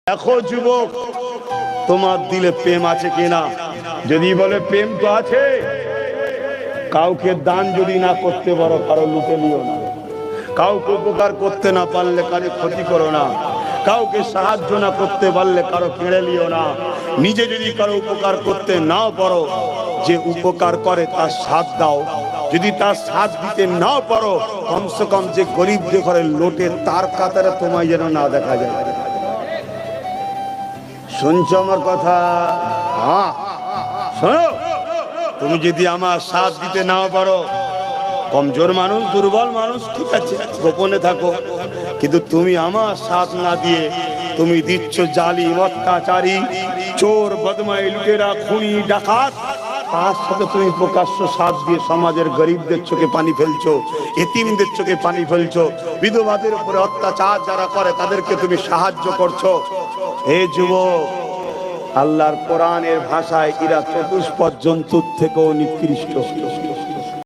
দেখো যুবক, তোমার দিলে প্রেম আছে কিনা? যদি বলে প্রেম তো আছে, কাউকে দান যদি না করতে পারো কারো লুটে নিও না, কাউকে উপকার করতে না পারলে কারো ক্ষতি করো না, কাউকে সাহায্য না করতে পারলে কারো কেড়ে নিও না। নিজে যদি কারো উপকার করতে নাও পারো, যে উপকার করে তার সাথ দাও। যদি তার সাথ দিতে নাও পারো, কমসে কম যে গরিব যে ঘরে লোটে তার কাতারে তোমায় যেন না দেখা যায়। শুনছো আমার কথা? হ্যাঁ শোনো, তুমি যদি আমার সাথ দিতে নাও পারো, কমজোর মানুষ, দুর্বল মানুষ, ঠিক আছে গোপনে থাকো, কিন্তু তুমি আমার সাথ না দিয়ে তুমি দিচ্ছ জালিম, অত্যাচারী, চোর, বদমাই, লুটেরা, খুনি, ডাকাত, তার সাথে তুমি প্রকাশ্য সাথ দিয়ে সমাজের গরিবদের চোখে পানি ফেলছো, এতিমদের চোখে পানি ফেলছো, বিধবাদের উপরে অত্যাচার যারা করে তাদেরকে তুমি সাহায্য করছো। হে যুবক, আল্লাহর কোরআনের ভাষায় এরা চতুষ্পদ জন্তুর থেকেও নিকৃষ্ট।